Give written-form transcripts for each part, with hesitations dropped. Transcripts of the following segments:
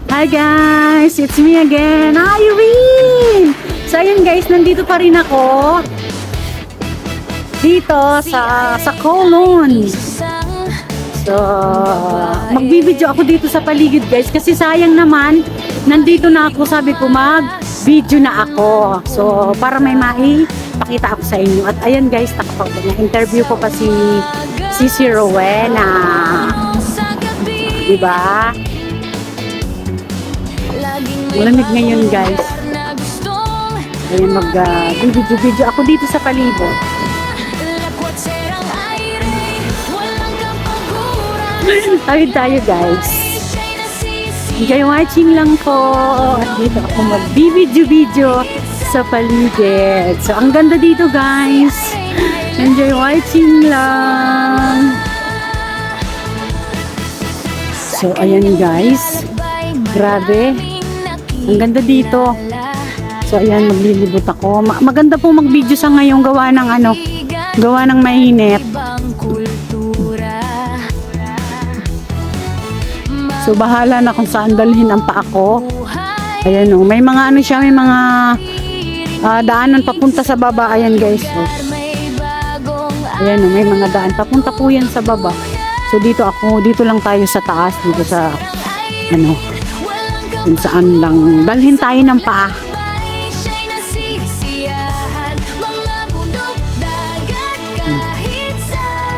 Hi guys! It's me again, Irene! So ayun guys, nandito pa rin ako dito sa Kowloon. So magbibideo ako dito sa paligid guys kasi sayang naman nandito na ako, sabi ko mag-video na ako. So para may maipakita ako sa inyo. At ayun guys, nakapag-interview ko pa si Rowena. Diba? Malamig ngayon guys. Ayan, mag-video ako dito sa palibot. Tawid tayo guys. Enjoy watching lang po. At dito ako mag-video sa paligid. So ang ganda dito guys. Enjoy watching lang. So ayan guys. Grabe. Ang ganda dito. So ayan, maglilibot ako. Maganda po mag-video sa ngayong gawa ng mainit. So bahala na kung saan dalhin ang paa ko. Ayan o, may mga may mga daanan papunta sa baba. Ayan guys. So, ayan o, may mga daan papunta po yan sa baba. So dito lang tayo sa taas, dito sa kung saan lang dalhin tayo ng paa.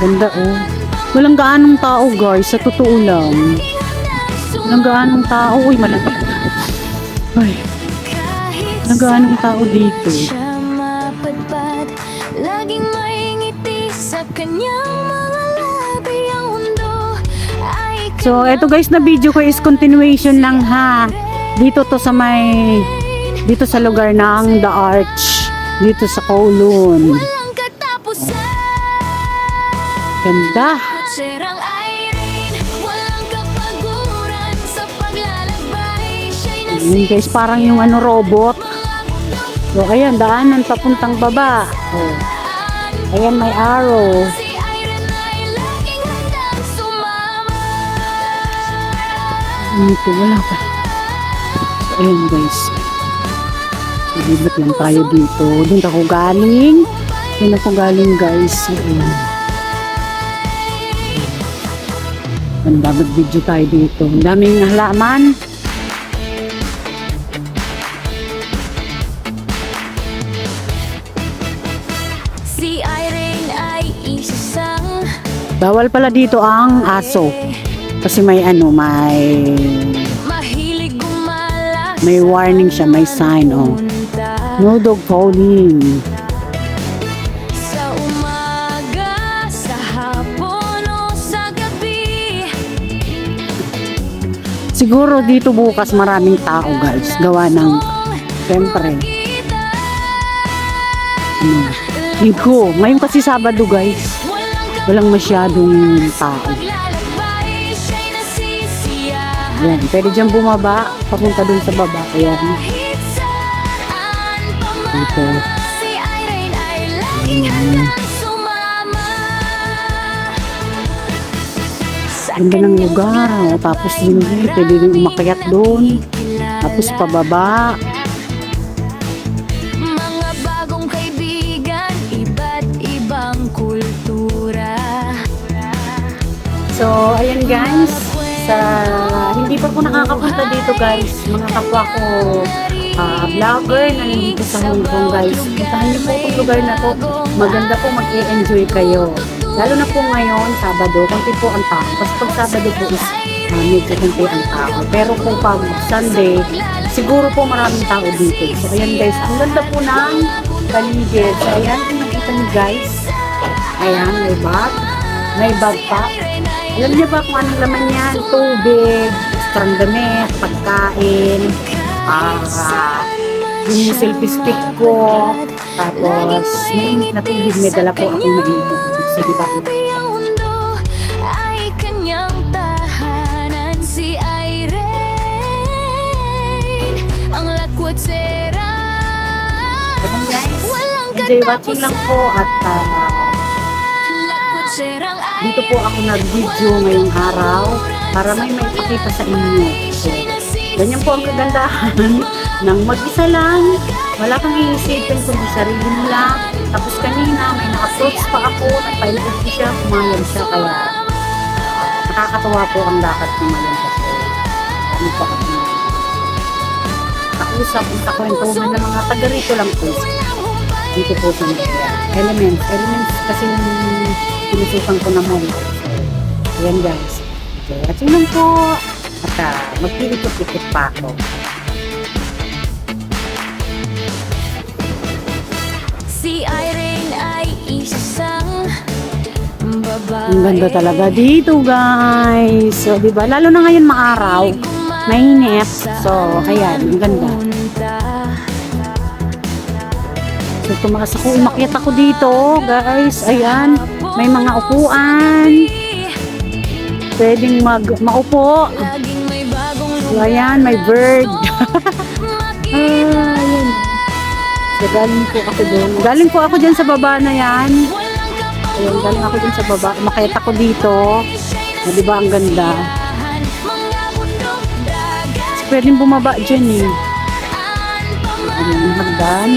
Ganda oh. Walang gaanong tao guys, sa totoo lang. Walang gaanong tao. Uy, malamig. Ay. Walang gaanong tao dito. Laging may ngiti sa kanyang mga labi ang mundo. So, eto guys na video ko is continuation lang ha. Dito to dito sa lugar ng The Arch. Dito sa Kowloon. Ganda. Ayan guys, parang yung robot. So, ayan, daanan papuntang baba. Oh. Ayan, may arrow. Ito, wala pa. So, ayan guys. Libot lang tayo dito. Doon ako galing. Doon ako galing guys. Ayan. Ganda, mag-video tayo dito. Ang daming halaman. Si Irene ay isang bawal pala dito ang aso. Kasi may may warning siya, may sign oh. No dog falling. Sa umaga, sa hapon o sa gabi. Siguro dito bukas maraming tao guys. Gawa ng siyempre linggo. Ngayon kasi Sabado guys. Walang masyadong tao. Ayan, pwede dyan bumaba, papunta dun sa baba. Ayan. Dito. Ganda ng lugar. O, tapos hindi, pwede din umakyat dun. Tapos pababa. Mga bagong kaibigan, iba't ibang kultura. So, ayan guys. Hindi pa po nakakapunta dito guys, mga kapwa ko vlogger na nandito sa Hong Kong guys. Puntahan niyo po itong lugar na to, maganda po, mag-i-enjoy kayo, lalo na po ngayon Sabado, konti po ang tao. Kasi pag Sabado po is medyo konti ang tao, pero kung pag Sunday siguro po maraming tao dito. So ayan guys, ang ganda po ng paligid. So ayan, kung nakita niyo guys, ayan, may bag pa. Alam niyo ba kung anong laman yan? Tubig, strong damit, pagkain, yung selfie stick ko, tapos mainit na tubig, may dala po akong mainit. So, diba? Enjoy watching lang po at dito po ako nag-video ngayong araw para may maipakita sa inyo. So, Ganyan po ang kagandahan ng mag-isa lang. Wala kang iisipin kundi sarili mo lang. Tapos kanina, may naka-approach pa ako, nagpa-input ko siya, pumayag siya. Kaya nakakatawa po ang lakad ko ngayon kasi ano pa ako nakausap, nakakuwentuhan ng mga taga rito lang po. Dito po sa Elements. Elements kasi pinusukan ko na mo. Ayan guys. Okay, at yun lang po. At magpipikit pa ako. Si Irene ay isang babae. Ang ganda talaga dito guys. So diba, lalo na ngayon maaraw, mainit. So ayan, ang ganda. So tumakas ako, umakyat ako dito guys. Ayan, may mga upuan. Pwedeng maupo. So ayan, may bird. Ayan. So galing po ako doon. Galing po ako dyan sa baba na yan. Ayan, galing ako dyan sa baba. Umakyat ako dito. Diba ang ganda? So, pwedeng bumaba dyan eh. Ayan, ang hagdan.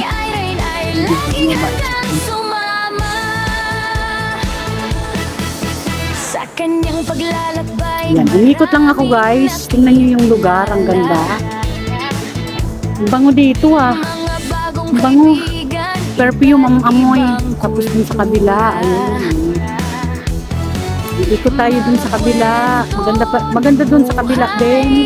Sa kanyang paglalakbay. Ayan, umikot lang ako guys. Tingnan nyo yung lugar. Ang ganda. Ang bango dito ah. Ang bango. Perfume ang amoy. Tapos dun sa kabila. Ayan. Ikot tayo dun sa kabila. Maganda dun sa kabila din.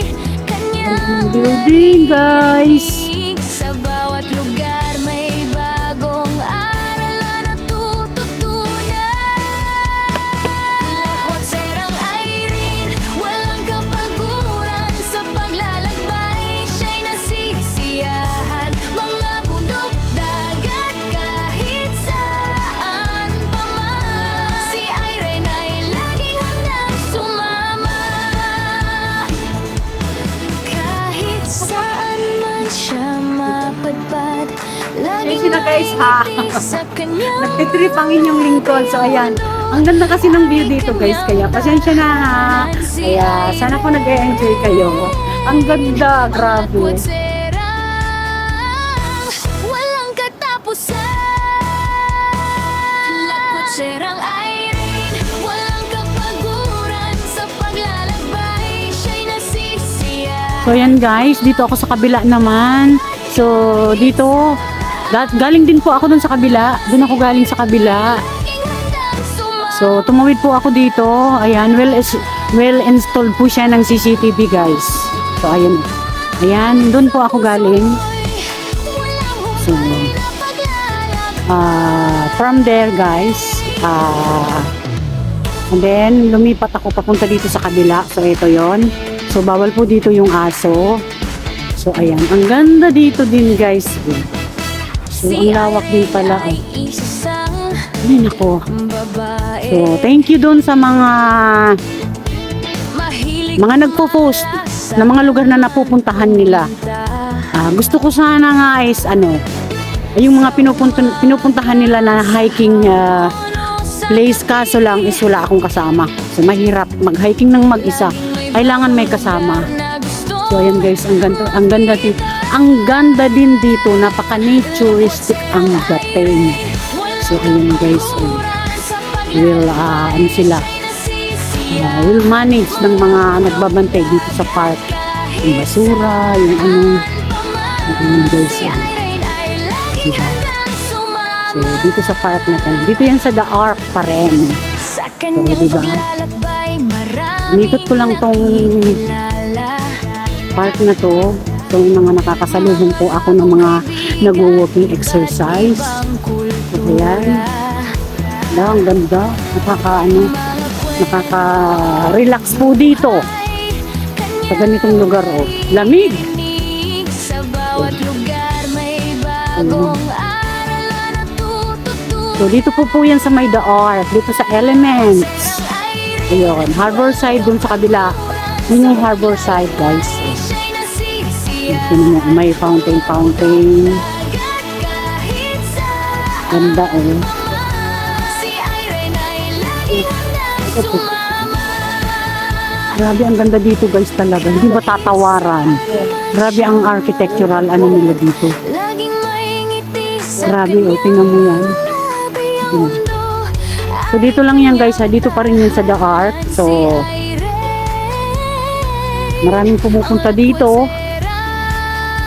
Ang building guys. Sa bawat lugar may bagong aral na natututunan. Lakot serang Irene, walang kapaguran. Sa paglalakbay, siya'y nasisiyahan. Mga bundok, dagat, kahit saan pa man. Si Irene ay laging handang sumama. Kahit saan man siya mapadpad, laging Ayun sila, guys, ha? may sa kanya. Nagtitrip ang inyong lingkod. So ayan. Ang ganda kasi ng view dito guys. Kaya pasensya na ha. Kaya sana po nag-enjoy kayo. Ang ganda. Grabe. Walang katapusan. Lakot serang Irene, walang kapaguran. Sa paglalakbay, siya'y nasisiyahan. So ayan guys. Dito ako sa kabila naman. So dito. Galing din po ako dun sa kabila. Dun ako galing sa kabila. So tumawid po ako dito. Ayan. Well installed po siya ng CCTV guys. So ayan. Ayan. Dun po ako galing. So from there guys. And then lumipat ako papunta dito sa kabila. So ito yon. So bawal po dito yung aso. So ayan. Ang ganda dito din guys. So ang lawak din pala. Ay nako. So thank you dun sa mga nagpo-post na mga lugar na napupuntahan nila. Gusto ko sana nga is yung mga pinupuntahan nila na hiking place, kaso lang is wala akong kasama. So mahirap mag-hiking ng mag-isa. Kailangan may kasama. So ayan guys, ang ganda din dito, napaka-naturistic ang dating. So ayan guys, will manage ng mga nagbabantay dito sa park. Yung basura, yung guys. Diba? So dito sa park na to, dito yan sa The Ark pa rin. So diba? Umikot ko lang tong park na to. So yung mga nakakasalubong po ako ng mga nag-walking exercise. So ayan. Ang ganda. Nakaka-relax po dito. Sa ganitong lugar oh. Lamig. So dito po yan sa may The Ark. Dito sa Elements. Ayun. Harbor side dun sa kabila. Yun yung harbor side guys. May fountain. Ganda oh. Grabe, ang ganda dito guys talaga. Hindi ba tatawaran? Grabe ang architectural ano nila dito. Laging may ngiti sa Grabe, oh, tingnan mo yan. grabe ang mundo. So dito lang yan guys ha. Dito pa rin yun sa The Ark. So maraming pumupunta dito.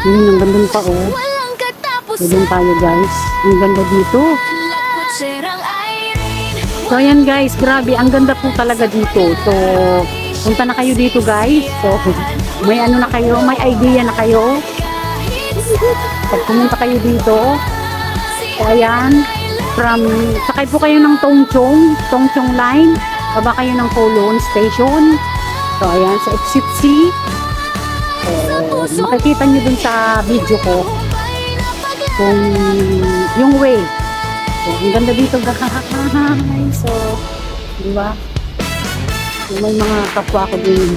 Yun, ang ganda pa oh. Walang So katapusan. doon tayo guys. Ang ganda dito. Lakot serang Irene. So ayan guys, grabe. Ang ganda po talaga dito. So punta na kayo dito guys. So may ano na kayo, may idea na kayo. Pag pumunta kayo dito. So ayan. Sakay po kayo ng Tongchong line. Baba kayo ng Kowloon Station. So ayan, sa exit C. Makikita nyo dun sa video ko kung yung way. So, ang ganda dito guys. So, di ba? So, may mga kapwa ko din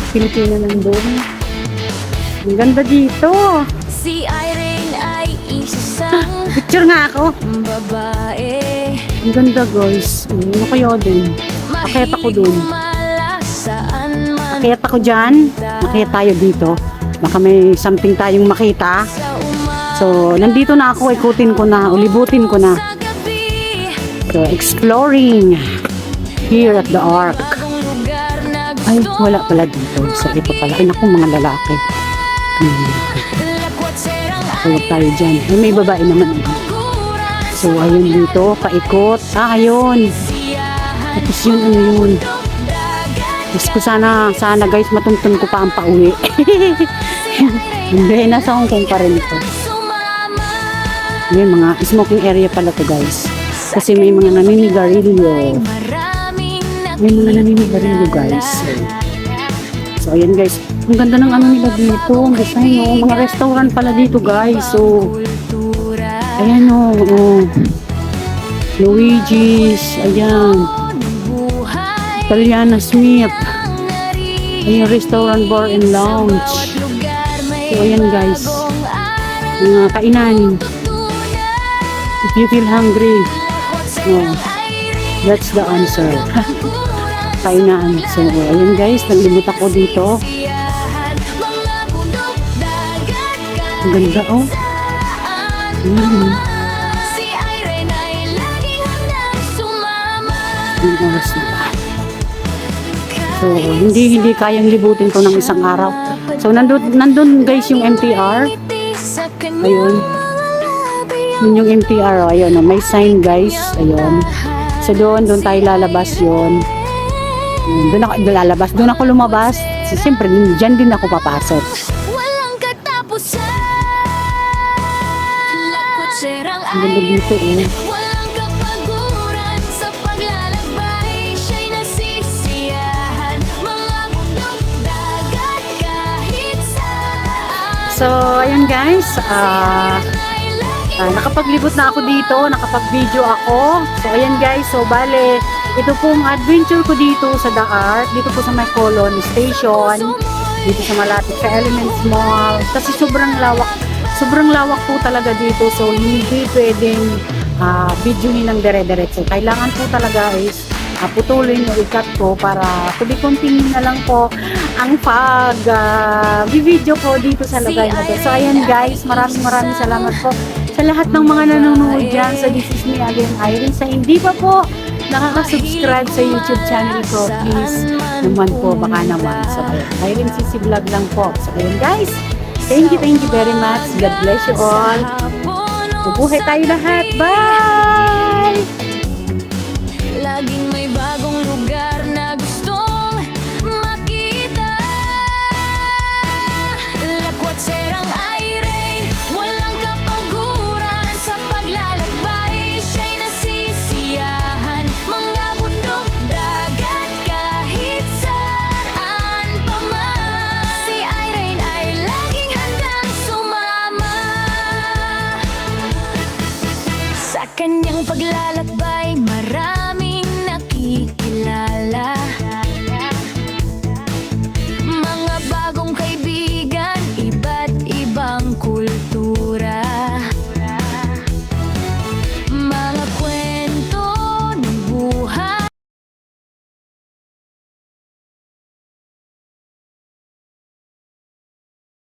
Pilipino nandun. Ang ganda dito. Si Irene ay isang Picture nga ako. babae. Ang ganda guys. Ano kayo din? Nakita ko dun. Saan man Nakita ko dyan. Nakita tayo dito. Baka may something tayong makita. sa umaga So, nandito na ako. Ikutin ko na. Ulibutin ko na. sa gabi. So, exploring here at the Ark. Bagong lugar na Ay, gusto. wala pala dito. So, ito pala. Ay, naku, mga lalaki. Lakwat serang Huwag tayo dyan. Ay, may babae naman. Guran. So, ayun dito. Paikot. Ah, ayun. Siyahan. Tapos yun, ano yun. Dagat. Gusto ko sana guys, matuntun ko pa ang pauwi. Hindi, nasa Hong Kong pa rin ito. Sumama. May mga smoking area pala to guys. Kasi may mga naninigarilyo. Maraming May mga naninigarilyo guys. So, ayan guys. Ang ganda ng ano nila dito. Ang design, oh. Mga restaurant pala dito guys. So, kultura. ayan oh. Luigi's. Ayan. Buhay Italiana Smith. ang naririnig. Ayan, restaurant, bar, and lounge. Bawat lugar may So, ayan guys. bagong aral Mga kainan. tutunan. If you feel hungry, Lakwat serang Irene. that's the answer. Guran. Kainan. So, ayan guys. Naglimot ako dito. Siyahan. Mga bundok, dagat, Ang ganda oh. saan. Si Irene ay laging handang sumama. Ang oras na ba? So, hindi kayang libutin to ng isang araw. So, nandun guys yung MTR. Ayun. Yun yung MTR. Oh. Ayun, oh. May sign guys. Ayun. So, doon tayo lalabas yun. Doon ako lalabas. Doon ako lumabas. So, siyempre, dyan din ako papasok. Walang katapusan. Lakot serang Ang ganda dito eh. walang kapaguran sa paglalakbay. Siya'y nasisiyahan. Mga bundok, dagat, kahit saan. So, ayun guys. Ay laging Nakapaglibot na ako dito. Nakapag-video ako. So, ayan guys. So, bale, ito pong adventure ko dito sa The Ark. Dito po sa may Kowloon Station. Dito sa malapit sa Elements Mall. Kasi sobrang lawak po talaga dito. So, hindi pwedeng videohin ng dire-diretso. Kailangan po talaga is putulin o ikat ko para to be continue na lang po ang video ko dito sa lugar na to. So, ayan guys, maraming salamat po sa lahat ng mga nanonood dyan. So, this is me again, Irene. Sa hindi pa po nakaka-subscribe sa YouTube channel ko, please naman po, baka naman. So, ayan, Irene Sisi Vlog lang po. So, ayan guys, thank you very much. God bless you all. Mabuhay tayo lahat. Bye! Laging may bagong lugar na gustong makita. Lakwat serang Irene, walang kapaguran sa paglalakbay. Siya'y nasisiyahan. Mga bundok, dagat, kahit saan pa man. Si Irene ay laging handang sumama sa kanyang paglalakbay.